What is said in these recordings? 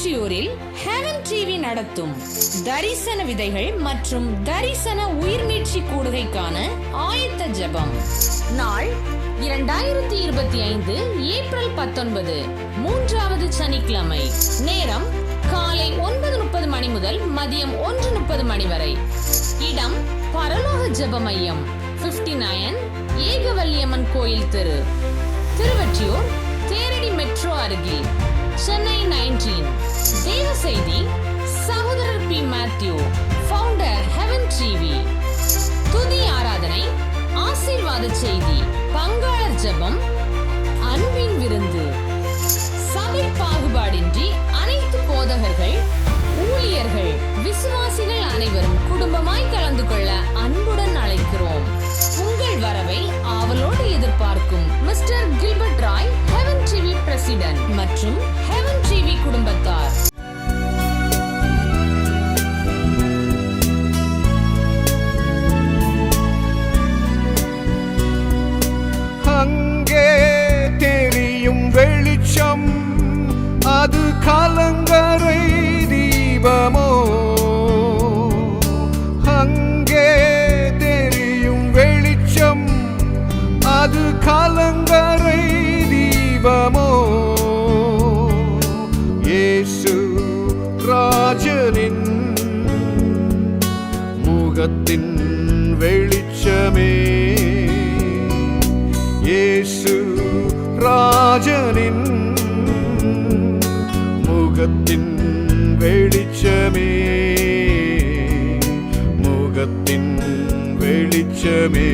திருவெற்றியூரில் heaven TV நடத்தும் தரிசன விதைகள் மற்றும் தரிசன உயிர்நீட்சி கூடுகைக்கான ஆயத்த ஜெபம். நாள் 2025 ஏப்ரல் 19, மூன்றாவது சனிக்கிழமை. நேரம் காலை 9:30 மணி முதல் மதியம் 1:30 மணி வரை. இடம் பரலோக ஜெப மையம், 59 ஏகவல்லியம்மன் கோயில் தெரு, திருவெற்றியூர், தேரடி மெட்ரோ அருகில், சென்னை 19. தேவ செய்தி சகோதரர் P. Matthew, founder heaven TV. துதி ஆராதனை, ஆசீர்வாத செய்தி, பங்காளர் ஜெபம், அன்பின் விருந்து. சபை பாகுபாடின்றி அனைத்து போதகர்கள், ஊழியர்கள், விசுவாசிகள் அனைவரும் குடும்பமாய் கலந்து கொள்ள அன்புடன் அழைக்கிறோம். உங்கள் வரவை ஆவலோடு எதிர்பார்க்கும் mister Gilbert Roy, heaven TV president மற்றும் ஹெவன் டிவி குடும்பத்தார். அங்கே தெரியும் வெளிச்சம், அது கலங்கரை தீபமோ? அங்கே தெரியும் வெளிச்சம், அது கலங்கரை தீபமோ? இயேசு ராஜனின் முகத்தின் வெளிச்சமே, இயேசு ராஜனின் முகத்தின் வெளிச்சமே, முகத்தின் வெளிச்சமே.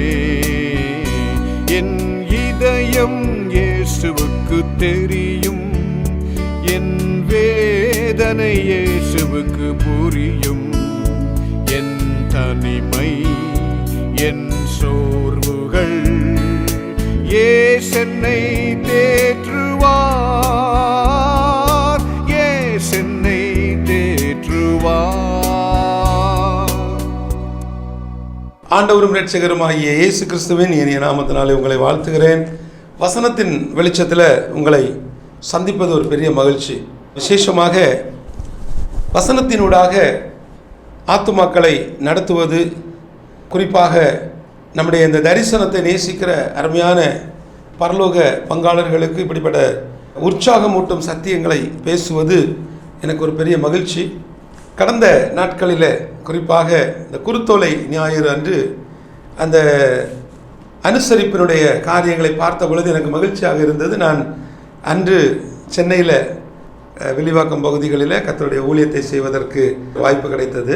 என் இதயம் இயேசுவுக்கு தெரியும், என் வேதனை இயேசுவுக்கு புரியும். என் தனிமை, என் சோர்வுகள் இயேசென்னை தேற்றுவார், இயேசென்னை தேற்றுவார். ஆண்டவரும் இரட்சகருமாகிய இயேசு கிறிஸ்துவின் இனிய நாமத்தினாலே உங்களை வாழ்த்துகிறேன். வசனத்தின் வெளிச்சத்தில் உங்களை சந்திப்பது ஒரு பெரிய மகிழ்ச்சி. விசேஷமாக வசனத்தினூடாக ஆத்துமாக்களை நடத்துவது, குறிப்பாக நம்முடைய இந்த தரிசனத்தை நேசிக்கிற அருமையான பரலோக பங்காளர்களுக்கு இப்படிப்பட்ட உற்சாகமூட்டும் சத்தியங்களை பேசுவது எனக்கு ஒரு பெரிய மகிழ்ச்சி. கடந்த நாட்களில் குறிப்பாக இந்த குருத்தோலை ஞாயிறு அன்று அந்த அனுசரிப்பினுடைய காரியங்களை பார்த்த பொழுது எனக்கு மகிழ்ச்சியாக இருந்தது. நான் அன்று சென்னையில் வில்லிவாக்கம் பகுதிகளில் கர்த்தருடைய ஊழியத்தை செய்வதற்கு வாய்ப்பு கிடைத்தது.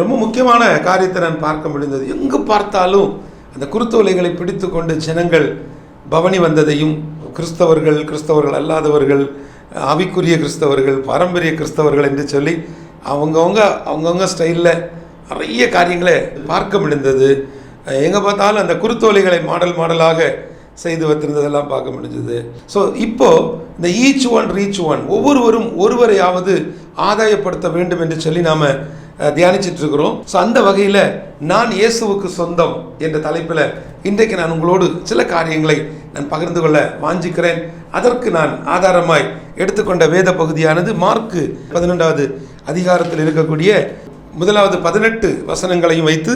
ரொம்ப முக்கியமான காரியத்தை நான் பார்க்க முடிந்தது. எங்கு பார்த்தாலும் அந்த குருத்தோலைகளை பிடித்து கொண்டு ஜனங்கள் பவனி வந்ததையும், கிறிஸ்தவர்கள் அல்லாதவர்கள், ஆவிக்குரிய கிறிஸ்தவர்கள், பாரம்பரிய கிறிஸ்தவர்கள் என்று சொல்லி அவங்கவுங்க ஸ்டைலில் நிறைய காரியங்களை பார்க்க முடிந்தது. எங்கே பார்த்தாலும் அந்த குருத்தோலைகளை மாடலாக செய்து வைத்திருந்ததெல்லாம் பார்க்க முடிஞ்சது. ஸோ இப்போது இந்த ஈச் ஒன் ரீச் ஒன், ஒவ்வொருவரும் ஒருவரையாவது ஆதாயப்படுத்த வேண்டும் என்று சொல்லி நாம் தியானிச்சிட்டு இருக்கிறோம். ஸோ அந்த வகையில் நான் இயேசுவுக்கு சொந்தம் என்ற தலைப்பில் இன்றைக்கு நான் உங்களோடு சில காரியங்களை நான் பகிர்ந்து கொள்ள வாஞ்சிக்கிறேன். அதற்கு நான் ஆதாரமாய் எடுத்துக்கொண்ட வேத பகுதியானது மார்க்கு 11வது அதிகாரத்தில் இருக்கக்கூடிய முதலாவது 18 வசனங்களையும் வைத்து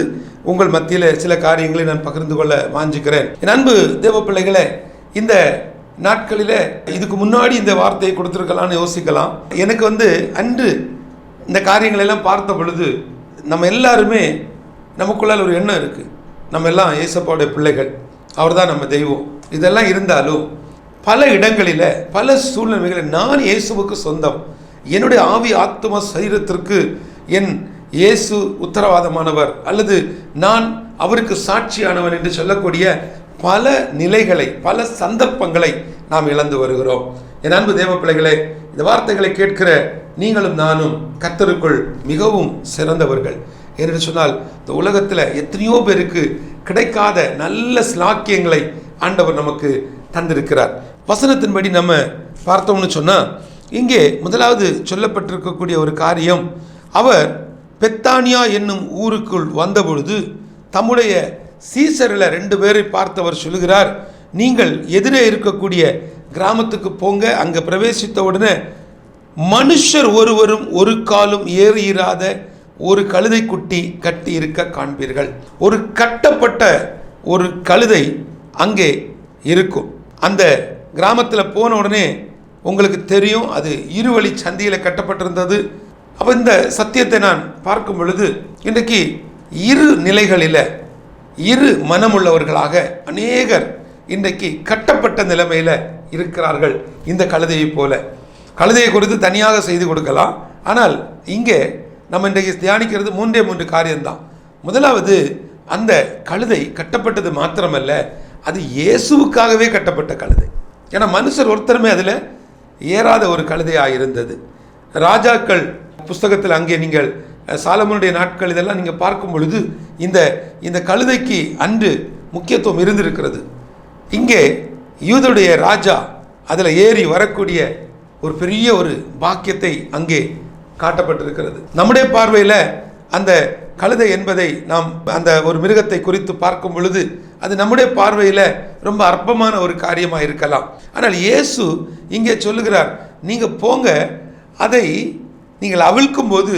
உங்கள் மத்தியில் சில காரியங்களை நான் பகிர்ந்து கொள்ள வாஞ்சிக்கிறேன். என் அன்பு தேவ பிள்ளைகளே, இந்த நாட்களில் இதுக்கு முன்னாடி இந்த வார்த்தையை கொடுத்துருக்கலான்னு யோசிக்கலாம். எனக்கு அன்று இந்த காரியங்கள் எல்லாம் பார்த்த பொழுது நம்ம எல்லாருமே நமக்குள்ளால் ஒரு எண்ணம் இருக்குது, நம்ம எல்லாம் இயேசப்பாவுடைய பிள்ளைகள், அவர் தான் நம்ம தெய்வம். இதெல்லாம் இருந்தாலும் பல இடங்களில் பல சூழ்நிலைகளில் நான் இயேசுவுக்கு சொந்தம், என்னுடைய ஆவி ஆத்தும சரீரத்திற்கு என் இயேசு உத்தரவாதமானவர், அல்லது நான் அவருக்கு சாட்சியானவன் என்று சொல்லக்கூடிய பல நிலைகளை, பல சந்தர்ப்பங்களை நாம் இழந்து வருகிறோம். என் அன்பு தேவ பிள்ளைகளே, இந்த வார்த்தைகளை கேட்கிற நீங்களும் நானும் கர்த்தருக்குள் மிகவும் சிறந்தவர்கள். என்று சொன்னால் இந்த உலகத்தில் எத்தனையோ பேருக்கு கிடைக்காத நல்ல ஸ்லாக்கியங்களை ஆண்டவர் நமக்கு தந்திருக்கிறார். வசனத்தின்படி நம்ம பார்த்தோம்னு சொன்னால், இங்கே முதலாவது சொல்லப்பட்டிருக்கக்கூடிய ஒரு காரியம், அவர் பெத்தானியா என்னும் ஊருக்குள் வந்தபொழுது தம்முடைய சீசரில் 2 பேரை பார்த்தவர் சொல்லுகிறார், நீங்கள் எதிரே இருக்கக்கூடிய கிராமத்துக்கு போங்க, அங்கே பிரவேசித்த உடனே மனுஷர் ஒருவரும் ஒரு காலும் ஏறியிராத ஒரு கழுதை குட்டி கட்டி இருக்க காண்பீர்கள். ஒரு கட்டப்பட்ட ஒரு கழுதை அங்கே இருக்கும். அந்த கிராமத்தில் போன உடனே உங்களுக்கு தெரியும், அது இருவழி சந்தியில் கட்டப்பட்டிருந்தது. அப்போ இந்த சத்தியத்தை நான் பார்க்கும் பொழுது இன்றைக்கு இரு நிலைகளில் இரு மனமுள்ளவர்களாக அநேகர் இன்றைக்கு கட்டப்பட்ட நிலைமையில் இருக்கிறார்கள். இந்த கழுதையை போல, கழுதையை குறித்து தனியாக செய்து கொடுக்கலாம். ஆனால் இங்கே நம்ம இன்றைக்கு தியானிக்கிறது 3 காரியம்தான். முதலாவது, அந்த கழுதை கட்டப்பட்டது மாத்திரமல்ல, அது இயேசுவுக்காகவே கட்டப்பட்ட கழுதை. ஏன்னா மனுஷர் ஒருத்தருமே அதில் ஏறாத ஒரு கழுதையாக இருந்தது. ராஜாக்கள் புஸ்தகத்தில் அங்கே நீங்கள் சாலமோனுடைய நாட்கள் இதெல்லாம் நீங்கள் பார்க்கும் பொழுது இந்த கழுதைக்கு அன்று முக்கியத்துவம் இருந்திருக்கிறது. இங்கே யூதருடைய ராஜா அதில் ஏறி வரக்கூடிய ஒரு பெரிய ஒரு பாக்கியத்தை அங்கே காட்டப்பட்டிருக்கிறது. நம்முடைய பார்வையில் அந்த கழுதை என்பதை நாம் அந்த ஒரு மிருகத்தை குறித்து பார்க்கும் பொழுது அது நம்முடைய பார்வையில் ரொம்ப அற்பமான ஒரு காரியமாக இருக்கலாம். ஆனால் இயேசு இங்கே சொல்லுகிறார், நீங்கள் போங்க, அதை நீங்கள் அவிழ்க்கும் போது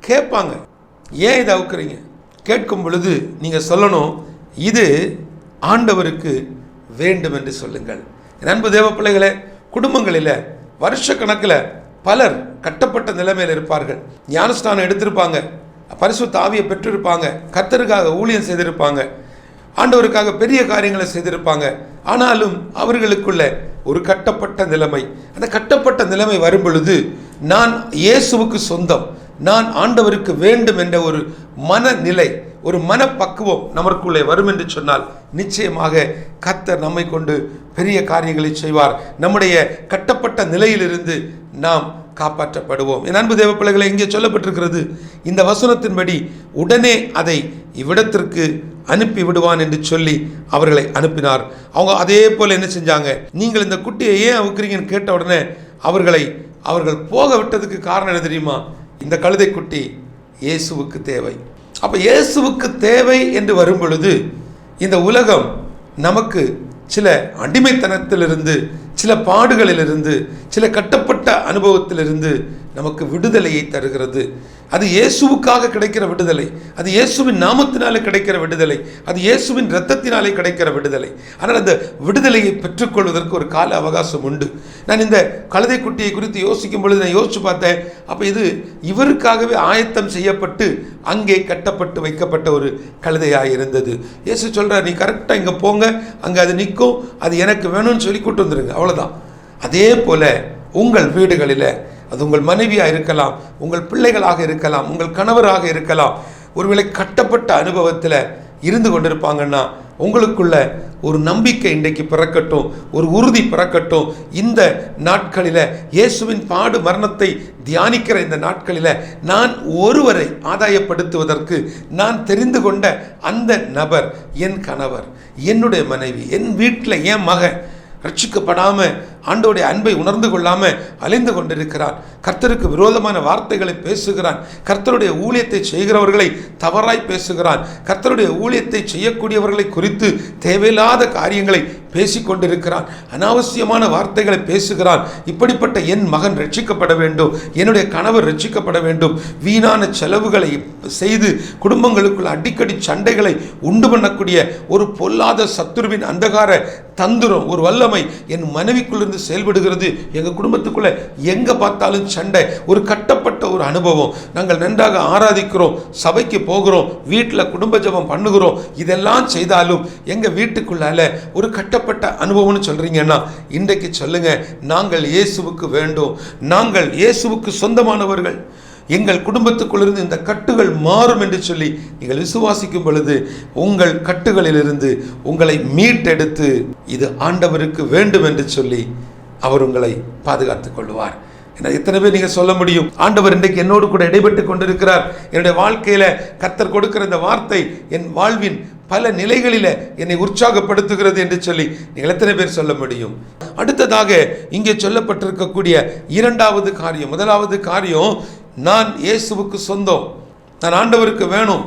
கேட்பாங்க, ஏன் இதை அவுக்குறீங்க? கேட்கும் பொழுது நீங்கள் சொல்லணும், இது ஆண்டவருக்கு வேண்டும் என்று சொல்லுங்கள். அன்பு தேவ பிள்ளைகளே, குடும்பங்களில் வருஷ கணக்கில் பலர் கட்டப்பட்ட நிலைமையில் இருப்பார்கள். ஞானஸ்தானம் எடுத்திருப்பாங்க, பரிசுத்த ஆவியை பெற்றிருப்பாங்க, கர்த்தருக்காக ஊழியம் செய்திருப்பாங்க, ஆண்டவருக்காக பெரிய காரியங்களை செய்திருப்பாங்க. ஆனாலும் அவர்களுக்குள்ள ஒரு கட்டப்பட்ட நிலைமை, அந்த கட்டப்பட்ட நிலைமை வரும் பொழுது நான் இயேசுவுக்கு சொந்தம், நான் ஆண்டவருக்கு வேண்டும் என்ற ஒரு மனநிலை, ஒரு மனப்பக்குவம் நமக்குள்ளே வரும் என்று சொன்னால் நிச்சயமாக கர்த்தர் நம்மை கொண்டு பெரிய காரியங்களை செய்வார். நம்முடைய கட்டப்பட்ட நிலையிலிருந்து நாம் காப்பாற்றப்படுவோம். என் அன்பு தேவ பிள்ளைகளை, இங்கே சொல்லப்பட்டிருக்கிறது, இந்த வசனத்தின்படி உடனே அதை இவ்விடத்திற்கு அனுப்பி விடுவான் என்று சொல்லி அவர்களை அனுப்பினார். அவங்க அதே போல் என்ன செஞ்சாங்க, நீங்கள் இந்த குட்டியை ஏன் அவுக்குறீங்கன்னு கேட்ட உடனே அவர்கள் போக விட்டதுக்கு காரணம் என்ன தெரியுமா? இந்த கழுதை குட்டி இயேசுவுக்கு தேவை. அப்போ இயேசுவுக்கு தேவை என்று வரும் பொழுது இந்த உலகம் நமக்கு சில அடிமைத்தனத்திலிருந்து, சில பாடுகளிலிருந்து, சில கட்டப்பட்ட அனுபவத்திலிருந்து நமக்கு விடுதலையை தருகிறது. அது இயேசுவுக்காக கிடைக்கிற விடுதலை, அது இயேசுவின் நாமத்தினாலே கிடைக்கிற விடுதலை, அது இயேசுவின் இரத்தத்தினாலே கிடைக்கிற விடுதலை. ஆனால் அந்த விடுதலையை பெற்றுக்கொள்வதற்கு ஒரு கால அவகாசம் உண்டு. நான் இந்த கழுதை குட்டியை குறித்து யோசிக்கும் பொழுது நான் யோசிச்சு பார்த்தேன், அப்போ இது இவருக்காகவே ஆயத்தம் செய்யப்பட்டு அங்கே கட்டப்பட்டு வைக்கப்பட்ட ஒரு கழுதையாக இருந்தது. இயேசு சொல்கிறார், நீ கரெக்டாக இங்கே போங்க, அங்கே அது நிற்கும், அது எனக்கு வேணும்னு சொல்லி கூட்டு வந்துருங்க, அவ்வளோதான். அதே போல் உங்கள் வீடுகளில், அது உங்கள் மனைவியாக இருக்கலாம், உங்கள் பிள்ளைகளாக இருக்கலாம், உங்கள் கணவராக இருக்கலாம், ஒருவேளை கட்டப்பட்ட அனுபவத்தில் இருந்து கொண்டிருப்பாங்கன்னா உங்களுக்குள்ள ஒரு நம்பிக்கை இன்றைக்கு பிறக்கட்டும், ஒரு உறுதி பிறக்கட்டும். இந்த நாட்களில் இயேசுவின் பாடு மரணத்தை தியானிக்கிற இந்த நாட்களில் நான் ஒருவரை ஆதாயப்படுத்துவதற்கு நான் தெரிந்து கொண்ட அந்த நபர் என் கணவர், என்னுடைய மனைவி, என் வீட்டில் என் மகன் ரட்சிக்கப்படாமல் ஆண்டோடைய அன்பை உணர்ந்து கொள்ளாமல் அலைந்து கொண்டிருக்கிறான், கர்த்தருக்கு விரோதமான வார்த்தைகளை பேசுகிறான், கர்த்தருடைய ஊழியத்தை செய்கிறவர்களை தவறாய் பேசுகிறான், கர்த்தருடைய ஊழியத்தை செய்யக்கூடியவர்களை குறித்து தேவையில்லாத காரியங்களை பேசிக்கொண்டிருக்கிறான், அனாவசியமான வார்த்தைகளை பேசுகிறான். இப்படிப்பட்ட என் மகன் ரட்சிக்கப்பட வேண்டும், என்னுடைய கணவர் ரட்சிக்கப்பட வேண்டும், வீணான செலவுகளை செய்து குடும்பங்களுக்குள்ள அடிக்கடி சண்டைகளை உண்டு பண்ணக்கூடிய ஒரு பொல்லாத சத்துருவின் அந்தகார தந்திரம், ஒரு வல்லமை என் மனைவிக்குள்ளிருந்து செயல்படுகிறது. எங்கள் குடும்பத்துக்குள்ள எங்க பார்த்தாலும் சண்டை, ஒரு கட்டப்பட்ட ஒரு அனுபவம். நாங்கள் நன்றாக ஆராதிக்கிறோம், சபைக்கு போகிறோம், வீட்டில் குடும்ப ஜெபம் பண்ணுகிறோம், இதெல்லாம் செய்தாலும் எங்க வீட்டுக்குள்ளால ஒரு கட்டப்பட்ட அனுபவம்னு சொல்றீங்கன்னா இன்றைக்கு சொல்லுங்க, நாங்கள் இயேசுவுக்கு வேண்டும், நாங்கள் இயேசுவுக்கு சொந்தமானவர்கள், எங்கள் குடும்பத்துக்குள்ளிருந்து இந்த கட்டுகள் மாறும் என்று சொல்லி நீங்கள் விசுவாசிக்கும் பொழுது உங்கள் கட்டுகளிலிருந்து உங்களை மீட்டெடுத்து இது ஆண்டவருக்கு வேண்டும் என்று சொல்லி அவர் உங்களை பாதுகாத்துக் கொள்வார். எத்தனை பேர் நீங்கள் சொல்ல முடியும், ஆண்டவர் இன்றைக்கு என்னோடு கூட இடைப்பட்டு கொண்டிருக்கிறார், என்னுடைய வாழ்க்கையில் கர்த்தர் கொடுக்கிற இந்த வார்த்தை என் வாழ்வின் பல நிலைகளில் என்னை உற்சாகப்படுத்துகிறது என்று சொல்லி நீங்கள் எத்தனை பேர் சொல்ல முடியும்? அடுத்ததாக இங்கே சொல்லப்பட்டிருக்கக்கூடிய இரண்டாவது காரியம், முதலாவது காரியம், நான் இயேசுவுக்கு சொந்தம், நான் ஆண்டவருக்கு வேணும்.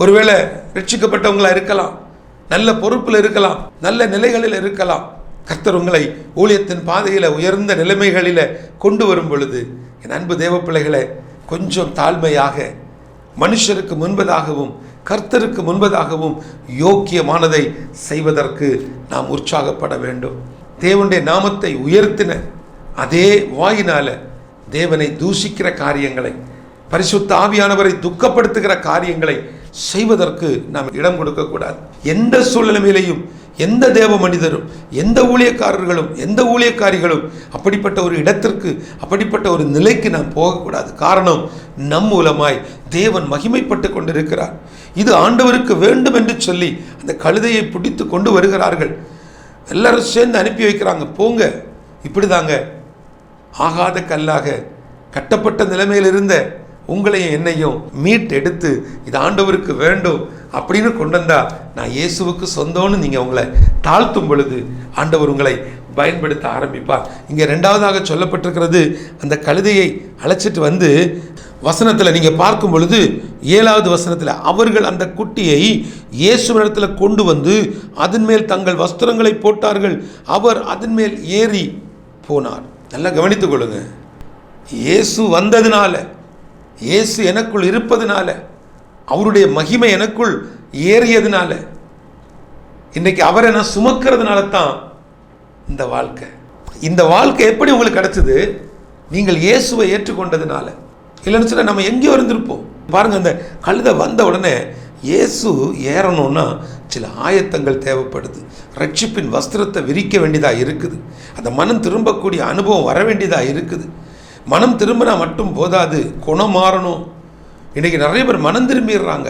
ஒருவேளை ரட்சிக்கப்பட்டவங்களா இருக்கலாம், நல்ல பொறுப்பில் இருக்கலாம், நல்ல நிலைகளில் இருக்கலாம், கர்த்தர் உங்களை ஊழியத்தின் பாதையில் உயர்ந்த நிலைமைகளில் கொண்டு வரும் பொழுது, என் அன்பு தேவ பிள்ளைகளை, கொஞ்சம் தாழ்மையாக மனுஷருக்கு முன்பதாகவும் கர்த்தருக்கு முன்பதாகவும் யோக்கியமானதை செய்வதற்கு நாம் உற்சாகப்பட வேண்டும். தேவனுடைய நாமத்தை உயர்த்தின அதே வாயினால தேவனை தூஷிக்கிற காரியங்களை, பரிசுத்த ஆவியானவரை துக்கப்படுத்துகிற காரியங்களை செய்வதற்கு நாம் இடம் கொடுக்கக்கூடாது. எந்த சூழ்நிலையிலையும் எந்த தேவ மனிதரும் எந்த ஊழியக்காரர்களும் எந்த ஊழியக்காரிகளும் அப்படிப்பட்ட ஒரு இடத்திற்கு, அப்படிப்பட்ட ஒரு நிலைக்கு நாம் போகக்கூடாது. காரணம், நம் மூலமாய் தேவன் மகிமைப்பட்டு கொண்டிருக்கிறார். இது ஆண்டவருக்கு வேண்டும் என்று சொல்லி அந்த கழுதையை பிடித்து கொண்டு வருகிறார்கள். எல்லாரும் சேர்ந்து அனுப்பி வைக்கிறாங்க. போங்க, இப்படிதாங்க ஆகாத கல்லாக கட்டப்பட்ட நிலைமையில் இருந்த உங்களையும் என்னையும் மீட் எடுத்து இது ஆண்டவருக்கு வேண்டும் அப்படின்னு கொண்டு வந்தா நான் இயேசுவுக்கு சொந்தம்னு நீங்கள் உங்களை தாழ்த்தும் பொழுது ஆண்டவர் உங்களை பயன்படுத்த ஆரம்பிப்பார். இங்கே ரெண்டாவதாக சொல்லப்பட்டிருக்கிறது, அந்த கழுதையை அழைச்சிட்டு வந்து வசனத்தில் நீங்கள் பார்க்கும் பொழுது 7வது வசனத்தில், அவர்கள் அந்த குட்டியை இயேசுவினிடத்தில் கொண்டு வந்து அதன் மேல் தங்கள் வஸ்திரங்களை போட்டார்கள். அவர் அதன் மேல் ஏறி போனார். நல்லா கவனித்துக் கொள்ளுங்க. இயேசு வந்ததுனால, இயேசு எனக்குள் இருப்பதுனால, அவருடைய மகிமை எனக்குள் ஏறியதுனால, இன்றைக்கு அவரை நான் சுமக்கிறதுனால தான் இந்த வாழ்க்கை. இந்த வாழ்க்கை எப்படி உங்களுக்கு கிடைச்சது? நீங்கள் இயேசுவை ஏற்றுக்கொண்டதுனால. இல்லைன்னு சொன்னால் நம்ம எங்கேயோ இருந்திருப்போம். பாருங்க, அந்த கழுதை வந்த உடனே இயேசு ஏறணும்னா சில ஆயத்தங்கள் தேவைப்படுது. ரட்சிப்பின் வஸ்திரத்தை விரிக்க வேண்டியதாக இருக்குது. அந்த மனம் திரும்பக்கூடிய அனுபவம் வர வேண்டியதாக இருக்குது. மனம் திரும்பினா மட்டும் போதாது, குணம் மாறணும். இன்றைக்கி நிறைய பேர் மனம் திரும்பிடுறாங்க,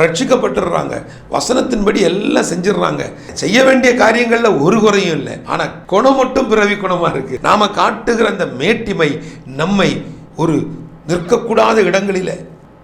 ரட்சிக்கப்பட்டுடுறாங்க, வசனத்தின்படி எல்லாம் செஞ்சிடறாங்க, செய்ய வேண்டிய காரியங்களில் ஒரு குறையும் இல்லை. ஆனால் குணம் மட்டும் பிறவி குணமாக இருக்குது. நாம் காட்டுகிற அந்த மேட்டிமை நம்மை ஒரு நிற்கக்கூடாத இடங்களில்,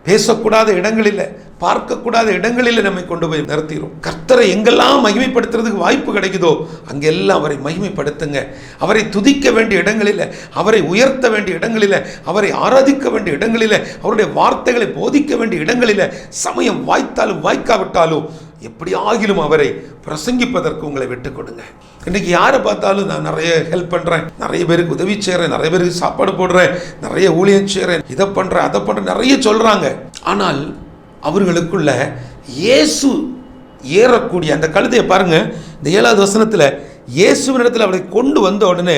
பேசக்கூடாத இடங்களில், பார்க்கக்கூடாத இடங்களில் நம்மை கொண்டு போய் நிறுத்திடும். கர்த்தரை எங்கெல்லாம் மகிமைப்படுத்துறதுக்கு வாய்ப்பு கிடைக்குதோ அங்கெல்லாம் அவரை மகிமைப்படுத்துங்க. அவரை துதிக்க வேண்டிய இடங்களில், அவரை உயர்த்த வேண்டிய இடங்களில், அவரை ஆராதிக்க வேண்டிய இடங்களில், அவருடைய வார்த்தைகளை போதிக்க வேண்டிய இடங்களில், சமயம் வாய்த்தாலும் வாய்க்காவிட்டாலும் எப்படி ஆகிலும் அவரை பிரசங்கிப்பதற்கு உங்களை விட்டுக் கொடுங்க. இன்றைக்கி யாரை பார்த்தாலும் நான் நிறைய ஹெல்ப் பண்ணுறேன், நிறைய பேருக்கு உதவி செய்கிறேன், நிறைய பேருக்கு சாப்பாடு போடுறேன், நிறைய ஊழியம் செய்கிறேன், இதை பண்ணுறேன், அதை பண்ணுறேன், நிறைய சொல்கிறாங்க. ஆனால் அவர்களுக்குள்ள இயேசு ஏறக்கூடிய அந்த கழுதையை பாருங்க. இந்த 7வது வசனத்தில், இயேசுவின் இடத்துல அவரை கொண்டு வந்த உடனே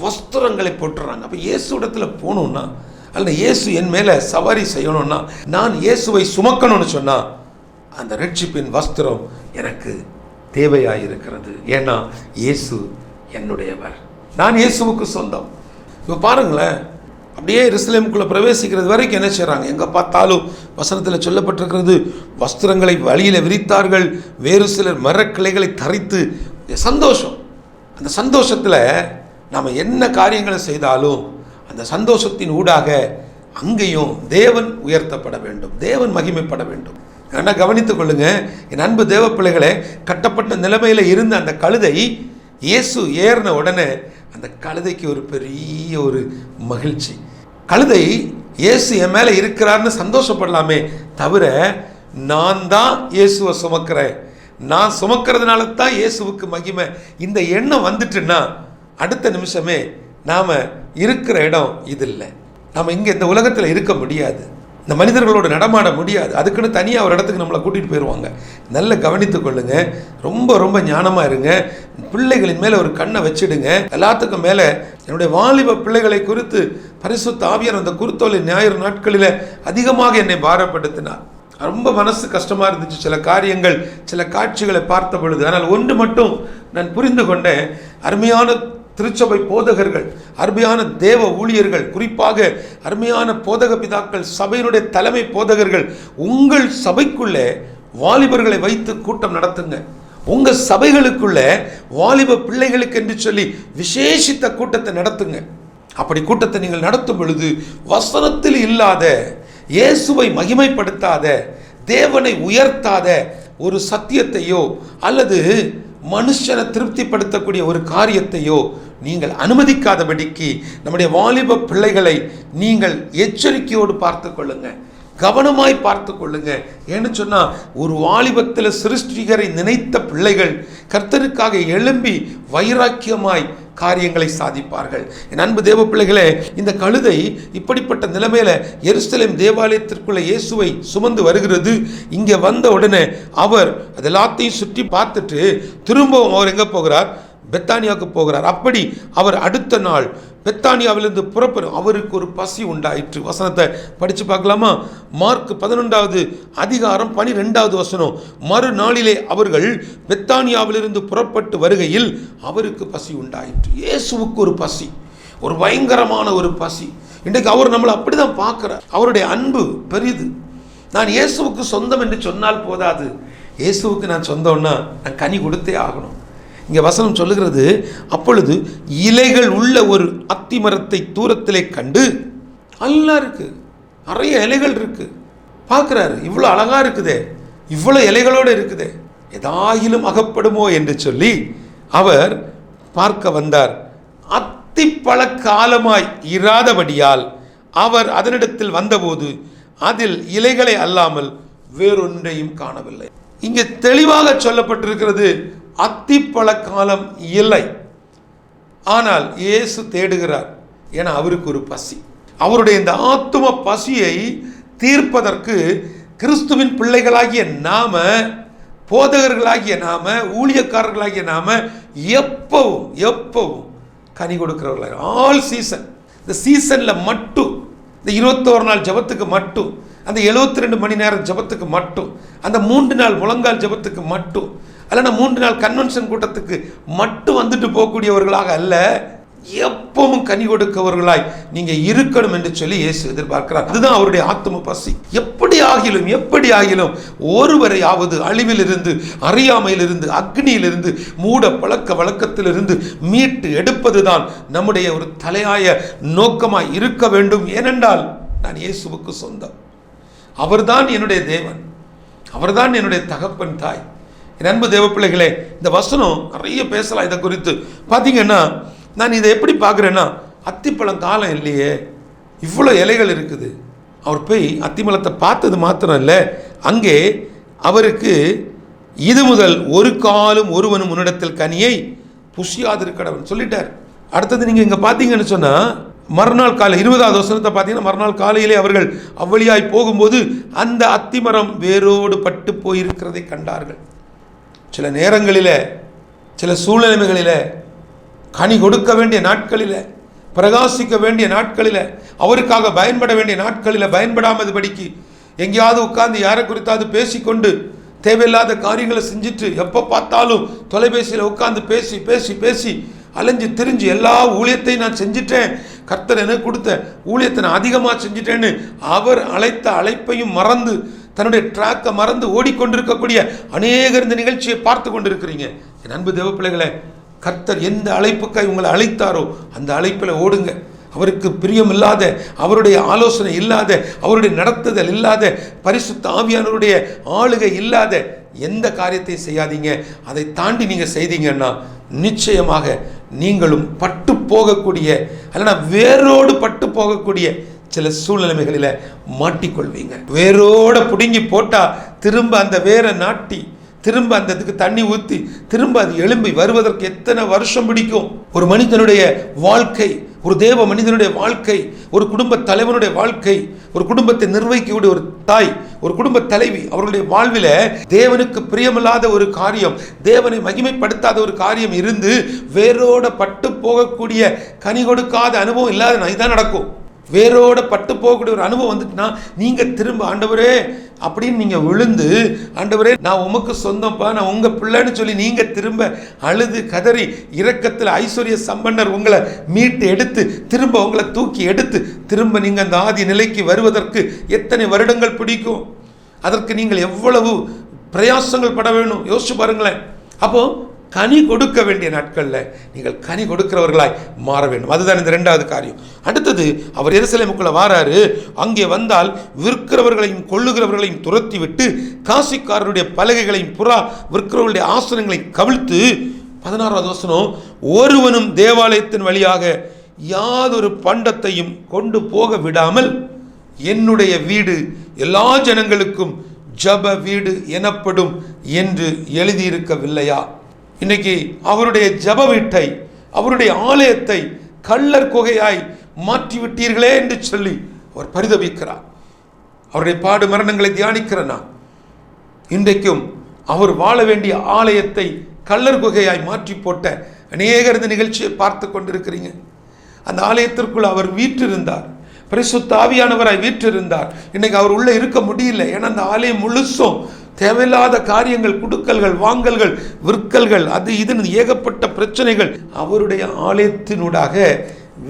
வஸ்திரங்களை போட்டுறாங்க. அப்போ இயேசு இடத்துல போகணுன்னா, அல்ல இயேசு என் மேலே சவாரி செய்யணும்னா, நான் இயேசுவை சுமக்கணும்னு சொன்னால் அந்த ரட்சிப்பின் வஸ்திரம் எனக்கு தேவையாக இருக்கிறது. ஏன்னா இயேசு என்னுடையவர், நான் இயேசுவுக்கு சொந்தம். இப்போ பாருங்களேன், அப்படியே எருசலேமுக்குள்ளே பிரவேசிக்கிறது வரைக்கும் என்ன செய்கிறாங்க? எங்கே பார்த்தாலும் வசனத்தில் சொல்லப்பட்டிருக்கிறது, வஸ்திரங்களை வழியில் விரித்தார்கள், வேறு சிலர் மரக்கிளைகளை தரித்து. சந்தோஷம். அந்த சந்தோஷத்தில் நாம் என்ன காரியங்களை செய்தாலும் அந்த சந்தோஷத்தின் ஊடாக அங்கேயும் தேவன் உயர்த்தப்பட வேண்டும், தேவன் மகிமைப்பட வேண்டும். என்ன கவனித்துக் கொள்ளுங்க என் அன்பு தேவ பிள்ளைகளே. கட்டப்பட்ட நிலைமையில் இருந்த அந்த கழுதை இயேசு ஏறின உடனே அந்த கழுதைக்கு ஒரு பெரிய ஒரு மகிழ்ச்சி. கழுதை இயேசு என் மேலே இருக்கிறார்னு சந்தோஷப்படலாமே தவிர, நான் தான் இயேசுவை சுமக்கிறேன், நான் சுமக்கிறதுனால தான் இயேசுவுக்கு மகிமை, இந்த எண்ணம் வந்துட்டுன்னா அடுத்த நிமிஷமே நாம் இருக்கிற இடம் இது இல்லை. நாம் இங்கே இந்த உலகத்தில் இருக்க முடியாது, இந்த மனிதர்களோடு நடமாட முடியாது. அதுக்குன்னு தனியாக ஒரு இடத்துக்கு நம்மளை கூட்டிகிட்டு போயிடுவாங்க. நல்ல கவனித்துக் கொள்ளுங்க, ரொம்ப ரொம்ப ஞானமாக இருங்க. பிள்ளைகளின் மேலே ஒரு கண்ணை வச்சிடுங்க. எல்லாத்துக்கும் மேலே என்னுடைய வாலிப பிள்ளைகளை குறித்து பரிசுத்த ஆவியார் அந்த குருத்தோலை ஞாயிறு நாட்களில் அதிகமாக என்னை பாரப்படுத்தினார். ரொம்ப மனசு கஷ்டமாக இருந்துச்சு சில காரியங்கள், சில காட்சிகளை பார்த்த பொழுது. ஆனால் ஒன்று மட்டும் நான் புரிந்து கொண்டேன், அருமையான திருச்சபை போதகர்கள், அருமையான தேவ ஊழியர்கள், குறிப்பாக அருமையான போதக பிதாக்கள், சபையினுடைய தலைமை போதகர்கள், உங்கள் சபைக்குள்ளே வாலிபர்களை வைத்து கூட்டம் நடத்துங்க. உங்கள் சபைகளுக்குள்ள வாலிப பிள்ளைகளுக்கு என்று சொல்லி விசேஷித்த கூட்டத்தை நடத்துங்க. அப்படி கூட்டத்தை நீங்கள் நடத்தும் பொழுது வசனத்தில் இல்லாத, இயேசுவை மகிமைப்படுத்தாத, தேவனை உயர்த்தாத ஒரு சத்தியத்தையோ அல்லது மனுஷனை திருப்திப்படுத்தக்கூடிய ஒரு காரியத்தையோ நீங்கள் அனுமதிக்காதபடிக்கு நம்முடைய வாலிப பிள்ளைகளை நீங்கள் எச்சரிக்கையோடு பார்த்து கொள்ளுங்க. கவனமாய் பார்த்து கொள்ளுங்க. ஏன்னு சொன்னா, ஒரு வாலிபத்தில் சிருஷ்டிகரை நினைத்த பிள்ளைகள் கர்த்தருக்காக எழும்பி வைராக்கியமாய் காரியங்களை சாதிப்பார்கள். என் அன்பு தேவ பிள்ளைகளே, இந்த கழுதை இப்படிப்பட்ட நிலைமையில எருசலேம் தேவாலயத்திற்குள்ள இயேசுவை சுமந்து வருகிறது. இங்கே வந்த உடனே அவர் அதெல்லாத்தையும் சுற்றி பார்த்துட்டு திரும்பவும் அவர் எங்கே போகிறார்? பெத்தானியாவுக்கு போகிறார். அப்படி அவர் அடுத்த நாள் பெத்தானியாவிலிருந்து புறப்படும். அவருக்கு ஒரு பசி உண்டாயிற்று. வசனத்தை படித்து பார்க்கலாமா? மார்க் 11வது அதிகாரம் 12வது வசனம். மறுநாளிலே அவர்கள் பெத்தானியாவிலிருந்து புறப்பட்டு வருகையில் அவருக்கு பசி உண்டாயிற்று. இயேசுவுக்கு ஒரு பசி, ஒரு பயங்கரமான ஒரு பசி. இன்றைக்கு அவர் நம்மளை அப்படி தான் பார்க்குறார். அவருடைய அன்பு பெரிது. நான் இயேசுவுக்கு சொந்தம் என்று சொன்னால் போதாது, இயேசுவுக்கு நான் சொந்தம்னா நான் கனி கொடுத்தே ஆகணும். இங்கே வசனம் சொல்லுகிறது, அப்பொழுது இலைகள் உள்ள ஒரு அத்தி மரத்தை தூரத்திலே கண்டு, நல்லா இருக்கு, நிறைய இலைகள் இருக்கு, பார்க்குறாரு, இவ்வளோ அழகா இருக்குதே, இவ்வளோ இலைகளோடு இருக்குதே, ஏதாயிலும் அகப்படுமோ என்று சொல்லி அவர் பார்க்க வந்தார். அத்திப்பழ காலமாய் இராதபடியால் அவர் அதனிடத்தில் வந்தபோது அதில் இலைகளை அல்லாமல் வேறொன்றையும் காணவில்லை. இங்கே தெளிவாக சொல்லப்பட்டிருக்கிறது, அத்திப்பழ காலம் இல்லை. ஆனால் இயேசு தேடுகிறார். ஏன்னா அவருக்கு ஒரு பசி. அவருடைய இந்த ஆத்தும பசியை தீர்ப்பதற்கு கிறிஸ்துவின் பிள்ளைகளாகிய நாம, போதகர்களாகிய நாம, ஊழியக்காரர்களாகிய நாம எப்பவும் கனி கொடுக்கிறவர்களாக, ஆல் சீசன், இந்த சீசன்ல மட்டும், இந்த 21 நாள் ஜபத்துக்கு மட்டும், அந்த 72 மணி நேரம் ஜபத்துக்கு மட்டும், அந்த 3 நாள் முழங்கால் ஜபத்துக்கு மட்டும், அல்லனா 3 நாள் கன்வென்ஷன் கூட்டத்துக்கு மட்டும் வந்துட்டு போகக்கூடியவர்களாக அல்ல, எப்பவும் கனி கொடுக்கவர்களாய் நீங்க இருக்கணும் என்று சொல்லி இயேசு எதிர்பார்க்கிறார். அதுதான் அவருடைய ஆத்தும பசி. எப்படி ஆகிலும் ஒருவரையாவது அழிவிலிருந்து, அறியாமையிலிருந்து, அக்னியிலிருந்து, மூட பழக்க வழக்கத்திலிருந்து மீட்டு எடுப்பதுதான் நம்முடைய ஒரு தலையாய நோக்கமாய் இருக்க வேண்டும். ஏனென்றால் நான் இயேசுவுக்கு சொந்தம். அவர்தான் என்னுடைய தேவன், அவர்தான் என்னுடைய தகப்பன் தாய். என் அன்பு தேவ பிள்ளைகளே, இந்த வசனம் நிறைய பேசலாம் இதை குறித்து. பார்த்தீங்கன்னா, நான் இதை எப்படி பார்க்குறேன்னா, அத்திப்பழம் காலம் இல்லையே, இவ்வளோ இலைகள் இருக்குது. அவர் போய் அத்திமலத்தை பார்த்தது மாத்திரம் இல்லை, அங்கே அவருக்கு இது முதல் ஒரு காலும் ஒருவனும் முன்னிடத்தில் கனியை புசியாதிருக்கடவன் சொல்லிட்டார். அடுத்தது நீங்கள் இங்கே பார்த்தீங்கன்னு சொன்னால், மறுநாள் காலை 20வது வசனத்தை பார்த்தீங்கன்னா, மறுநாள் காலையிலே அவர்கள் அவ்வழியாய் போகும்போது அந்த அத்திமரம் வேரோடு பட்டு போயிருக்கிறதை கண்டார்கள். சில நேரங்களில், சில சூழ்நிலைகளில், கனி கொடுக்க வேண்டிய நாட்களில், பிரகாசிக்க வேண்டிய நாட்களில், அவருக்காக பயன்பட வேண்டிய நாட்களில் பயன்படாமதுபடிக்கு எங்கேயாவது உட்கார்ந்து யாரை குறித்தாவது பேசிக்கொண்டு தேவையில்லாத காரியங்களை செஞ்சுட்டு எப்போ பார்த்தாலும் தொலைபேசியில் உட்கார்ந்து பேசி பேசி பேசி அலைஞ்சு திரிஞ்சு எல்லா ஊழியத்தையும் நான் செஞ்சிட்டேன், கர்த்தர் எனக்கு கொடுத்த ஊழியத்தை நான் அதிகமாக செஞ்சிட்டேன்னு அவர் அழைத்த அழைப்பையும் மறந்து, தன்னுடைய ட்ராக்கை மறந்து ஓடிக்கொண்டிருக்கக்கூடிய அநேகர் இந்த நிகழ்ச்சியை பார்த்து கொண்டிருக்கிறீங்க. என் அன்பு தேவ பிள்ளைகளை, கர்த்தர் எந்த அழைப்புக்காய் உங்களை அழைத்தாரோ அந்த அழைப்பில் ஓடுங்க. அவருக்கு பிரியம் இல்லாத, அவருடைய ஆலோசனை இல்லாத, அவருடைய நடத்துதல் இல்லாத, பரிசுத்த ஆவியானவருடைய ஆளுகை இல்லாத எந்த காரியத்தையும் செய்யாதீங்க. அதை தாண்டி நீங்கள் செய்தீங்கன்னா நிச்சயமாக நீங்களும் பட்டு போகக்கூடிய, அல்லனா வேரோடு பட்டு போகக்கூடிய சில சூழ்நிலைகளில் மாட்டிக்கொள்வீங்க. வேரோட பிடுங்கி போட்டால் திரும்ப அந்த வேரை நாட்டி, திரும்ப அந்த இதுக்கு தண்ணி ஊற்றி, திரும்ப அது எழும்பி வருவதற்கு எத்தனை வருஷம் பிடிக்கும். ஒரு மனிதனுடைய வாழ்க்கை, ஒரு தேவ மனிதனுடைய வாழ்க்கை, ஒரு குடும்ப தலைவனுடைய வாழ்க்கை, ஒரு குடும்பத்தை நிர்வகிக்கக்கூடிய ஒரு தாய், ஒரு குடும்ப தலைவி, அவர்களுடைய வாழ்வில் தேவனுக்கு பிரியமில்லாத ஒரு காரியம், தேவனை மகிமைப்படுத்தாத ஒரு காரியம் இருந்து வேரோட பட்டு போகக்கூடிய, கனி கொடுக்காத அனுபவம் இல்லாத இதான் நடக்கும். வேரோட பட்டு போகக்கூடிய ஒரு அனுபவம் வந்துட்டுனா நீங்கள் திரும்ப ஆண்டவரே அப்படின்னு நீங்கள் விழுந்து, ஆண்டவரே நான் உமக்கு சொந்தம்ப்பா, நான் உங்கள் பிள்ளைன்னு சொல்லி நீங்கள் திரும்ப அழுது கதறி இரக்கத்தில் ஐஸ்வர்ய சம்பன்னர் உங்களை மீட்டு எடுத்து திரும்ப உங்களை தூக்கி எடுத்து திரும்ப நீங்கள் அந்த ஆதி நிலைக்கு வருவதற்கு எத்தனை வருடங்கள் பிடிக்கும்? அதற்கு நீங்கள் எவ்வளவு பிரயாசங்கள் பட வேணும் யோசிச்சு பாருங்களேன். அப்போ கனி கொடுக்க வேண்டிய நாட்களில் நீங்கள் கனி கொடுக்கிறவர்களாய் மாற வேண்டும். அதுதான் இந்த 2வது காரியம். அடுத்தது, அவர் எருசலேமுக்குள்ள வாராரு. அங்கே வந்தால் விற்கிறவர்களையும் கொள்ளுகிறவர்களையும் துரத்தி விட்டு, காசிக்காரருடைய பலகைகளையும் புறா விற்கிறவர்களுடைய ஆசனங்களையும் கவிழ்த்து, 16வது வசனம், ஒருவனும் தேவாலயத்தின் வழியாக யாதொரு பண்டத்தையும் கொண்டு போக விடாமல் என்னுடைய வீடு எல்லா ஜனங்களுக்கும் ஜப வீடு எனப்படும் என்று எழுதியிருக்கவில்லையா? இன்னைக்கு அவருடைய ஜப வீட்டை, அவருடைய ஆலயத்தை கள்ளர் குகையாய் மாற்றிவிட்டீர்களே என்று சொல்லி அவர் பரிதபிக்கிறார். அவருடைய பாடு மரணங்களை தியானிக்கிறனா, இன்றைக்கும் அவர் வாழ வேண்டிய ஆலயத்தை கள்ளர் குகையாய் மாற்றி போட்ட அநேகர் இந்த நிகழ்ச்சியை பார்த்து கொண்டிருக்கிறீங்க. அந்த ஆலயத்திற்குள் அவர் வீற்றிருந்தார், பரிசுத்த ஆவியானவராய் வீற்றிருந்தார். இன்னைக்கு அவர் உள்ள இருக்க முடியல. ஏன்னா அந்த ஆலயம் முழுசும் தேவையில்லாத காரியங்கள், குடுக்கல்கள், வாங்கல்கள், விற்கல்கள், அது இதுன்னு ஏகப்பட்ட பிரச்சனைகள். அவருடைய ஆலயத்தினூடாக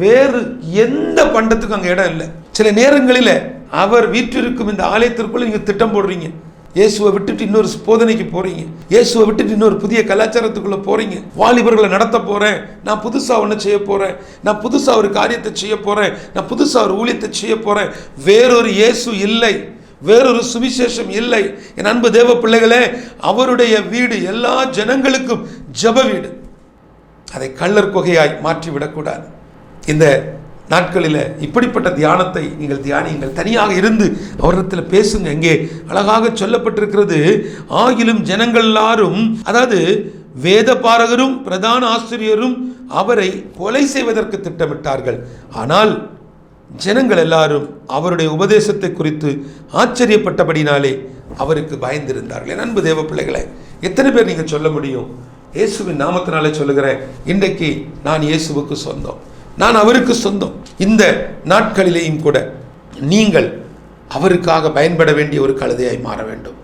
வேறு எந்த பண்டத்துக்கும் அங்கே இடம் இல்லை. சில நேரங்களில் அவர் வீற்றிருக்கும் இந்த ஆலயத்திற்குள்ள நீங்கள் திட்டம் போடுறீங்க. இயேசுவை விட்டுட்டு இன்னொரு போதனைக்கு போறீங்க, இயேசுவை விட்டுட்டு இன்னொரு புதிய கலாச்சாரத்துக்குள்ள போறீங்க. வாலிபர்களை நடத்த போறேன், நான் புதுசா ஒன்று செய்ய போறேன், நான் புதுசா ஒரு காரியத்தை செய்ய போறேன், நான் புதுசா ஒரு ஊழியத்தை செய்ய போறேன். வேறொரு இயேசு இல்லை, வேறொரு சுவிசேஷம் இல்லை. என் அன்பு தேவ பிள்ளைகளே, அவருடைய வீடு எல்லா ஜனங்களுக்கும் ஜப வீடு. அதை கள்ளர் குகையாய் மாற்றிவிடக்கூடாது. இந்த நாட்களில் இப்படிப்பட்ட தியானத்தை நீங்கள் தியானியுங்கள். தனியாக இருந்து அவரிடத்தில் பேசுங்க. இங்கே அழகாக சொல்லப்பட்டிருக்கிறது, ஆகிலும் ஜனங்கள் எல்லாரும், அதாவது வேத பாரகரும் பிரதான ஆசிரியரும் அவரை கொலை செய்வதற்கு திட்டமிட்டார்கள். ஆனால் ஜனங்கள் எல்லாரும் அவருடைய உபதேசத்தை குறித்து ஆச்சரியப்பட்டபடினாலே அவருக்கு பயந்திருந்தார்கள். என் அன்பு தேவ பிள்ளைகளை, எத்தனை பேர் நீங்கள் சொல்ல முடியும், இயேசுவின் நாமத்தினாலே சொல்லுகிறேன், இன்றைக்கு நான் இயேசுவுக்கு சொந்தம், நான் அவருக்கு சொந்தம். இந்த நாட்களிலேயும் கூட நீங்கள் அவருக்காக பயன்பட வேண்டிய ஒரு கழுதையாய் மாற வேண்டும்.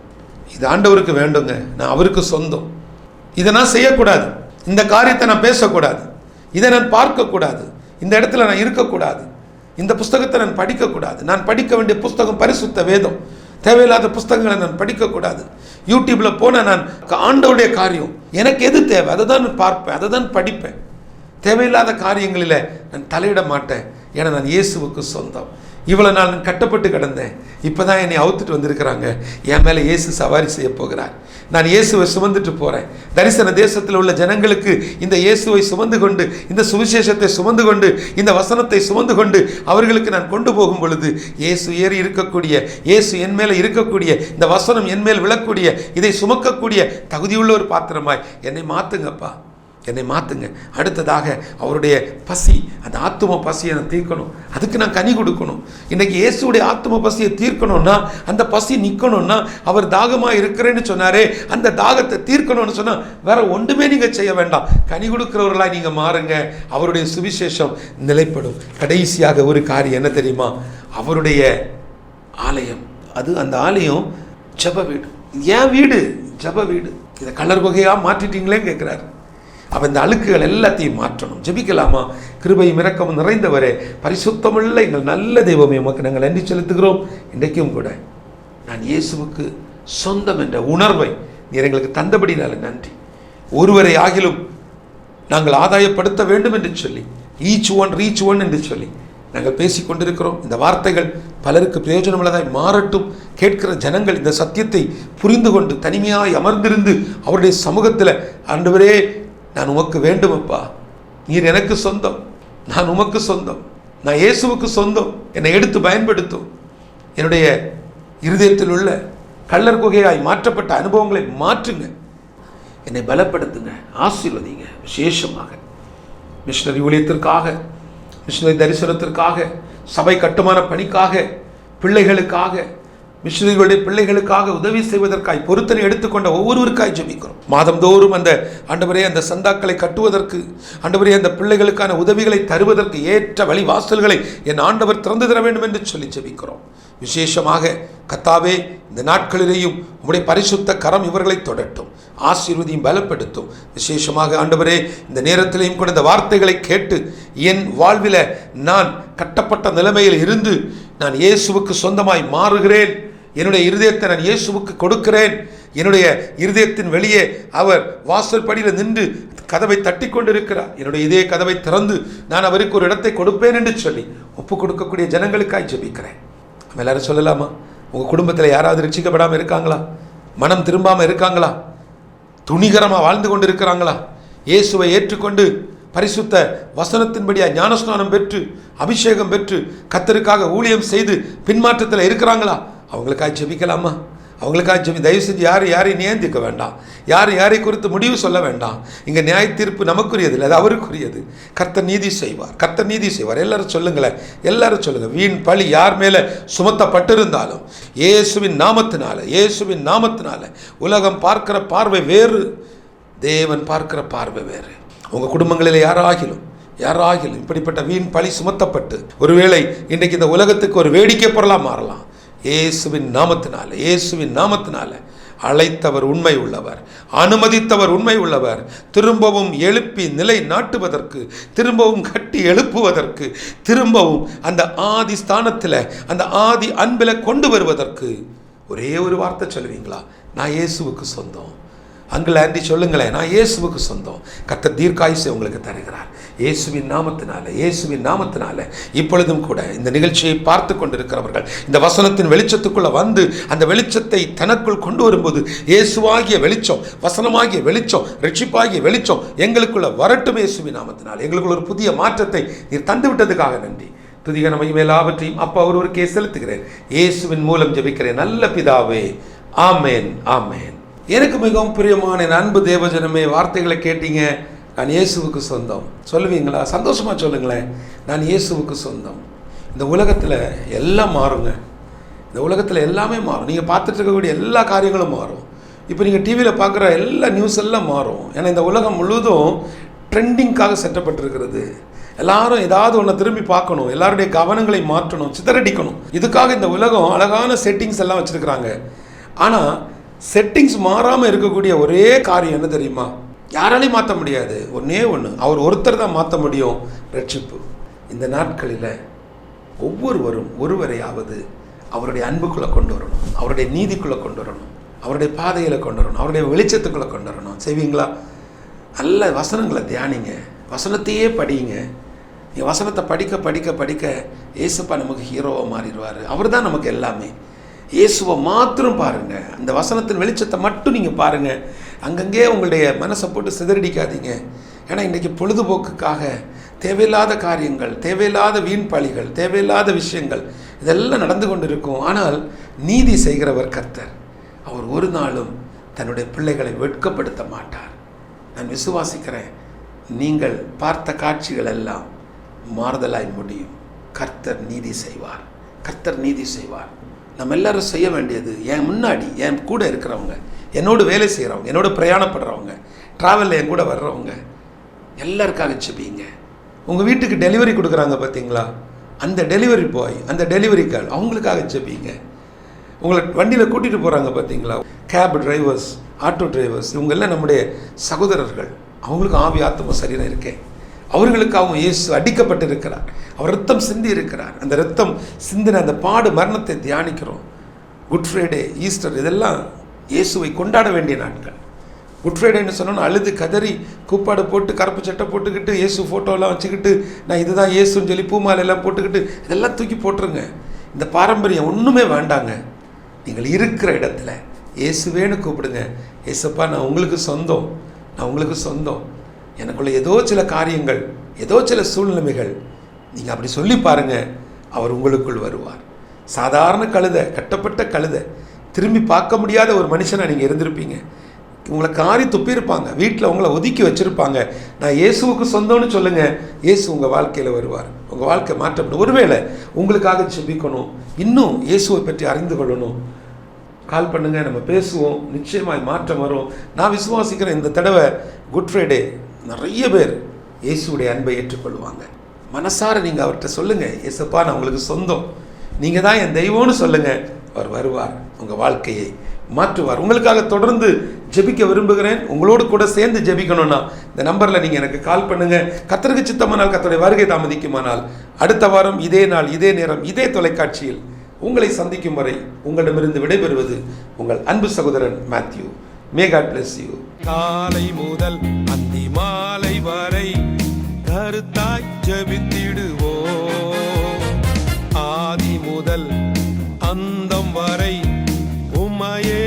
இது ஆண்டவருக்கு வேண்டுங்க, நான் அவருக்கு சொந்தம். இதை நான் செய்யக்கூடாது, இந்த காரியத்தை நான் பேசக்கூடாது, இதை நான் பார்க்கக்கூடாது, இந்த இடத்துல நான் இருக்கக்கூடாது, இந்த புஸ்தகத்தை நான் படிக்கக்கூடாது. நான் படிக்க வேண்டிய புஸ்தகம் பரிசுத்த வேதம். தேவையில்லாத புஸ்தகங்களை நான் படிக்கக்கூடாது. யூடியூப்ல போன நான் ஆண்டவருடைய காரியம் எனக்கு எது தேவை அதை தான் நான் பார்ப்பேன், அதை தான் படிப்பேன். தேவையில்லாத காரியங்களில் நான் தலையிட மாட்டேன். ஏன்னா நான் இயேசுவுக்கு சொந்தம். இவ்வளோ நாள் நான் கட்டப்பட்டு கிடந்தேன், இப்போ தான் என்னை அவுத்துட்டு வந்திருக்கிறாங்க. என் மேலே இயேசு சவாரி செய்ய போகிறார். நான் இயேசுவை சுமந்துட்டு போகிறேன். தரிசன தேசத்தில் உள்ள ஜனங்களுக்கு இந்த இயேசுவை சுமந்து கொண்டு, இந்த சுவிசேஷத்தை சுமந்து கொண்டு, இந்த வசனத்தை சுமந்து கொண்டு அவர்களுக்கு நான் கொண்டு போகும் பொழுது, இயேசு ஏறி இருக்கக்கூடிய, இயேசு என் மேலே இருக்கக்கூடிய, இந்த வசனம் என் மேல் விழக்கூடிய, இதை சுமக்கக்கூடிய தகுதியுள்ள ஒரு பாத்திரமாய் என்னை மாற்றுங்கப்பா, என்னை மாற்றுங்க. அடுத்ததாக அவருடைய பசி, அந்த ஆத்தும பசியை நான் தீர்க்கணும். அதுக்கு நான் கனி கொடுக்கணும். இன்றைக்கி இயேசுடைய ஆத்தும பசியை தீர்க்கணும்னா, அந்த பசி நிற்கணும்னா, அவர் தாகமாக இருக்கிறேன்னு சொன்னாரே, அந்த தாகத்தை தீர்க்கணும்னு சொன்னால் வேற ஒன்றுமே நீங்கள் செய்ய வேண்டாம். கனி கொடுக்கிறவர்களாக நீங்கள் மாறுங்க. அவருடைய சுவிசேஷம் நிலைப்படும். கடைசியாக ஒரு காரியம் என்ன தெரியுமா? அவருடைய ஆலயம், அது அந்த ஆலயம் ஜப வீடு. ஏன் வீடு? ஜப வீடு. இதை கள்ளர் குகையாக மாற்றிட்டீங்களே கேட்குறாரு. அப்போ இந்த அழுக்குகள் எல்லாத்தையும் மாற்றணும். ஜெபிக்கலாமா? கிருபையும் இரக்கமும் நிறைந்தவரே, பரிசுத்தமுள்ள எங்கள் நல்ல தெய்வமே, உமக்கு நாங்கள் நன்றி செலுத்துகிறோம். இன்றைக்கும் கூட நான் இயேசுவுக்கு சொந்தம் என்ற உணர்வை நீர் எங்களுக்கு தந்தபடினால நன்றி. ஒருவரை ஆகிலும் நாங்கள் ஆதாயப்படுத்த வேண்டும் என்று சொல்லி, ஈச் ஒன் ரீச் ஒன் என்று சொல்லி நாங்கள் பேசி கொண்டிருக்கிறோம். இந்த வார்த்தைகள் பலருக்கு பிரயோஜனமுள்ளதாய் மாறட்டும். கேட்கிற ஜனங்கள் இந்த சத்தியத்தை புரிந்து கொண்டு தனிமையாய் அமர்ந்திருந்து அவருடைய சமூகத்தில், ஆண்டவரே நான் உமக்கு வேண்டும் அப்பா, நீர் எனக்கு சொந்தம், நான் உமக்கு சொந்தம், நான் இயேசுவுக்கு சொந்தம், என்னை எடுத்து பயன்படுத்தும். என்னுடைய இருதயத்தில் உள்ள கள்ளர் குகையாய் மாற்றப்பட்ட அனுபவங்களை மாற்றுங்க, என்னை பலப்படுத்துங்க, ஆசீர்வதிங்க. விசேஷமாக மிஷனரி ஊழியத்திற்காக, மிஷனரி தரிசனத்திற்காக, சபை கட்டுமான பணிக்காக, பிள்ளைகளுக்காக, மிஷனரிகளுடைய பிள்ளைகளுக்காக உதவி செய்வதற்காய் பொருத்தனை எடுத்துக்கொண்ட ஒவ்வொருவருக்காய் ஜெபிக்கிறோம். மாதந்தோறும் அந்த ஆண்டவரே அந்த சந்தாக்களை கட்டுவதற்கு, ஆண்டவரே அந்த பிள்ளைகளுக்கான உதவிகளை தருவதற்கு ஏற்ற வழி வாசல்களை என் ஆண்டவர் திறந்து தர வேண்டும் என்று சொல்லி ஜெபிக்கிறோம். விசேஷமாக கர்த்தாவே, இந்த நாட்களிலேயும் உம்முடைய பரிசுத்த கரம் இவர்களை தொடட்டும், ஆசீர்வதியும் பலப்படுத்தும். விசேஷமாக ஆண்டவரே, இந்த நேரத்திலேயும் கூட இந்த வார்த்தைகளை கேட்டு என் வாழ்வில் நான் கட்டப்பட்ட நிலைமையில் இருந்து நான் இயேசுவுக்கு சொந்தமாய் மாறுகிறேன், என்னுடைய இருதயத்தை நான் இயேசுவுக்கு கொடுக்கிறேன், என்னுடைய இருதயத்தின் வெளியே அவர் வாசல் படியில் நின்று கதவை தட்டி கொண்டிருக்கிறார், என்னுடைய இதே கதவை திறந்து நான் அவருக்கு ஒரு இடத்தை கொடுப்பேன் என்று சொல்லி ஒப்பு கொடுக்கக்கூடிய ஜனங்களுக்காய் ஜெபிக்கிறேன். நம்ம எல்லாரும் சொல்லலாமா? உங்கள் குடும்பத்தில் யாராவது ரட்சிக்கப்படாமல் இருக்காங்களா? மனம் திரும்பாமல் இருக்காங்களா? துணிகரமாக வாழ்ந்து கொண்டு இருக்கிறாங்களா? இயேசுவை ஏற்றுக்கொண்டு பரிசுத்த வசனத்தின்படியா ஞானஸ்நானம் பெற்று அபிஷேகம் பெற்று கர்த்தருக்காக ஊழியம் செய்து பின்மாற்றத்தில் இருக்கிறாங்களா? அவங்களுக்காக ஜெபிக்கலாமா? அவங்களுக்காக ஜெபி. தயவு செஞ்சு யாரையும் நியந்திக்க வேண்டாம், யாரை குறித்து முடிவு சொல்ல வேண்டாம். இங்கே நியாய தீர்ப்பு நமக்குரியது இல்லை, அது அவருக்குரியது. கர்த்தர் நீதி செய்வார், கர்த்தர் நீதி செய்வார். எல்லாரும் சொல்லுங்களேன், எல்லாரும் சொல்லுங்கள். வீண் பழி யார் மேலே சுமத்தப்பட்டிருந்தாலும் இயேசுவின் நாமத்தினால உலகம் பார்க்கிற பார்வை வேறு, தேவன் பார்க்கிற பார்வை வேறு. உங்கள் குடும்பங்களில் யாராகிலும் இப்படிப்பட்ட வீண் பழி சுமத்தப்பட்டு ஒருவேளை இன்றைக்கு இந்த உலகத்துக்கு ஒரு வேடிக்கை பொருளாக மாறலாம். இயேசுவின் நாமத்தினால அழைத்தவர் உண்மை உள்ளவர், அனுமதித்தவர் உண்மை உள்ளவர். திரும்பவும் எழுப்பி நிலை நாட்டுவதற்கு, திரும்பவும் கட்டி எழுப்புவதற்கு, திரும்பவும் அந்த ஆதி ஸ்தானத்தில் அந்த ஆதி அன்பில் கொண்டு வருவதற்கு ஒரே ஒரு வார்த்தை சொல்லுவீங்களா? நான் இயேசுவுக்கு சொந்தம். அங்கிள் ஆண்டி சொல்லுங்களேன், நான் இயேசுவுக்கு சொந்தம். கர்த்தர் தீர்க்காயுசை உங்களுக்கு தருகிறார். இயேசுவின் நாமத்தினால இப்பொழுதும் கூட இந்த நிகழ்ச்சியை பார்த்து கொண்டிருக்கிறவர்கள் இந்த வசனத்தின் வெளிச்சத்துக்குள்ள வந்து அந்த வெளிச்சத்தை தனக்குள் கொண்டு வரும்போது இயேசுவாகிய வெளிச்சம், வசனமாகிய வெளிச்சம், ரட்சிப்பாகிய வெளிச்சம் எங்களுக்குள்ள வரட்டும். இயேசுவின் நாமத்தினால் எங்களுக்குள்ள ஒரு புதிய மாற்றத்தை நீர் தந்து விட்டதுக்காக நன்றி. துதிக நன்மை எல்லாவற்றையும் அப்பா ஒருவருக்கே செலுத்துகிறேன். இயேசுவின் மூலம் ஜெபிக்கிறேன் நல்ல பிதாவே, ஆமேன், ஆமேன். எனக்கு மிகவும் பிரியமான என் அன்பு தேவஜனமே, வார்த்தைகளை கேட்டீங்க. நான் இயேசுவுக்கு சொந்தம் சொல்லுவீங்களா? சந்தோஷமாக சொல்லுங்களேன், நான் இயேசுவுக்கு சொந்தம். இந்த உலகத்தில் எல்லாம் மாறுங்க, இந்த உலகத்தில் எல்லாமே மாறும். நீங்கள் பார்த்துட்டு இருக்கக்கூடிய எல்லா காரியங்களும் மாறும். இப்போ நீங்கள் டிவியில் பார்க்குற எல்லா நியூஸ் எல்லாம் மாறும். ஏன்னா இந்த உலகம் முழுவதும் ட்ரெண்டிங்காக செட்டப்பட்டிருக்கிறது. எல்லாரும் ஏதாவது ஒன்று திரும்பி பார்க்கணும், எல்லாருடைய கவனங்களை மாற்றணும், சிதறடிக்கணும். இதுக்காக இந்த உலகம் அழகான செட்டிங்ஸ் எல்லாம் வச்சுருக்கிறாங்க. ஆனால் செட்டிங்ஸ் மாறாமல் இருக்கக்கூடிய ஒரே காரியம் என்ன தெரியுமா? யாராலையும் மாற்ற முடியாது. ஒன்று அவர் ஒருத்தர் தான் மாற்ற முடியும், ரட்சிப்பு. இந்த நாட்களில் ஒவ்வொருவரும் ஒருவரையாவது அவருடைய அன்புக்குள்ளே கொண்டு வரணும், அவருடைய நீதிக்குள்ளே கொண்டு வரணும், அவருடைய பாதையில் கொண்டு வரணும், அவருடைய வெளிச்சத்துக்குள்ளே கொண்டு வரணும். செய்வீங்களா? நல்ல வசனங்களை தியானிங்க, வசனத்தையே படிங்க. நீ வசனத்தை படிக்க ஏசப்பா நமக்கு ஹீரோவாக மாறிடுவார். அவர் தான் நமக்கு எல்லாமே. இயேசுவை மாத்திரம் பாருங்கள், அந்த வசனத்தின் வெளிச்சத்தை மட்டும் நீங்கள் பாருங்கள். அங்கங்கே உங்களுடைய மனசை போட்டு சிதறடிக்காதீங்க. ஏன்னா இன்றைக்கி பொழுதுபோக்குக்காக தேவையில்லாத காரியங்கள், தேவையில்லாத வீண் பழிகள், தேவையில்லாத விஷயங்கள் இதெல்லாம் நடந்து கொண்டு இருக்கும். ஆனால் நீதி செய்கிறவர் கர்த்தர். அவர் ஒரு நாளும் தன்னுடைய பிள்ளைகளை வெட்கப்படுத்த மாட்டார். நான் விசுவாசிக்கிறேன், நீங்கள் பார்த்த காட்சிகள் எல்லாம் மாறுதலாய் முடியும். கர்த்தர் நீதி செய்வார், கர்த்தர் நீதி செய்வார். நம்ம எல்லாரும் செய்ய வேண்டியது, என் முன்னாடி என் கூட இருக்கிறவங்க, என்னோடு வேலை செய்கிறவங்க, என்னோட பிரயாணப்படுறவங்க, ட்ராவலில் என் கூட வர்றவங்க எல்லாருக்காக ஜெபிங்க. உங்கள் வீட்டுக்கு டெலிவரி கொடுக்குறாங்க பார்த்தீங்களா, அந்த டெலிவரி பாய், அந்த டெலிவரி கேர்ள், அவங்களுக்காக ஜெபிங்க. உங்களை வண்டியில் கூட்டிகிட்டு போகிறாங்க பார்த்தீங்களா, கேப் டிரைவர்ஸ், ஆட்டோ டிரைவர்ஸ், இவங்கெல்லாம் நம்முடைய சகோதரர்கள். அவங்களுக்கு ஆவி ஆத்ம சரீரம் இருக்கேன். அவர்களுக்காகவும் இயேசு அடிக்கப்பட்டு இருக்கிறார், அவர் ரத்தம் சிந்தி இருக்கிறார். அந்த ரத்தம் சிந்தின அந்த பாடு மரணத்தை தியானிக்கிறோம். குட் ஃப்ரைடே, ஈஸ்டர் இதெல்லாம் இயேசுவை கொண்டாட வேண்டிய நாட்கள். குட் ஃப்ரைடேன்னு சொன்னோன்னா அழுது கதறி கூப்பாடு போட்டு கருப்பு சட்டை போட்டுக்கிட்டு இயேசு ஃபோட்டோலாம் வச்சுக்கிட்டு நான் இதுதான் இயேசுன்னு சொல்லி பூமாலையெல்லாம் போட்டுக்கிட்டு இதெல்லாம் தூக்கி போட்டுருங்க. இந்த பாரம்பரியம் ஒன்றுமே வேண்டாங்க. நீங்கள் இருக்கிற இடத்துல இயேசுவேன்னு கூப்பிடுங்க. இயேசுப்பா நான் உங்களுக்கு சொந்தம், நான் உங்களுக்கு சொந்தம். எனக்குள்ள ஏதோ சில காரியங்கள், ஏதோ சில சூழ்நிலைகள், நீங்கள் அப்படி சொல்லி பாருங்கள், அவர் உங்களுக்குள் வருவார். சாதாரண கழுதை, கட்டப்பட்ட கழுதை, திரும்பி பார்க்க முடியாத ஒரு மனுஷனாக நீங்கள் இருந்திருப்பீங்க. உங்களை காரி துப்பியிருப்பாங்க, வீட்டில் உங்களை ஒதுக்கி வச்சுருப்பாங்க. நான் இயேசுவுக்கு சொந்தம்னு சொல்லுங்கள், இயேசு உங்கள் வாழ்க்கையில் வருவார். உங்கள் வாழ்க்கை மாற்றப்படும். ஒருவேளை உங்களுக்காக ஜெபிக்கணும், இன்னும் இயேசுவை பற்றி அறிந்து கொள்ளணும், கால் பண்ணுங்கள், நம்ம பேசுவோம். நிச்சயமாய் மாற்றம் வரும். நான் விசுவாசிக்கிறேன், இந்த தடவை குட் ஃப்ரைடே நிறைய பேர் இயேசுடைய அன்பை ஏற்றுக்கொள்வாங்க. மனசார நீங்கள் அவர்கிட்ட சொல்லுங்கள், இயேசுப்பா நான் உங்களுக்கு சொந்தம், நீங்கள் தான் என் தெய்வம்னு சொல்லுங்கள். அவர் வருவார், உங்கள் வாழ்க்கையை மாற்றுவார். உங்களுக்காக தொடர்ந்து ஜெபிக்க விரும்புகிறேன். உங்களோடு கூட சேர்ந்து ஜெபிக்கணும்னா இந்த நம்பரில் நீங்கள் எனக்கு கால் பண்ணுங்கள். கர்த்தருக்கு சித்தமானால், கர்த்தருடைய வருகை தாமதிக்குமானால் அடுத்த வாரம் இதே நாள் இதே நேரம் இதே தொலைக்காட்சியில் உங்களை சந்திக்கும் வரை உங்களிடமிருந்து விடைபெறுவது உங்கள் அன்பு சகோதரன் Matthew. May God bless you. காலை முதல் அந்தி மாலை வரை கருத்தாய் ஜெபித்திடுவோ, ஆதி முதல் அந்தம் வரை உம்மையே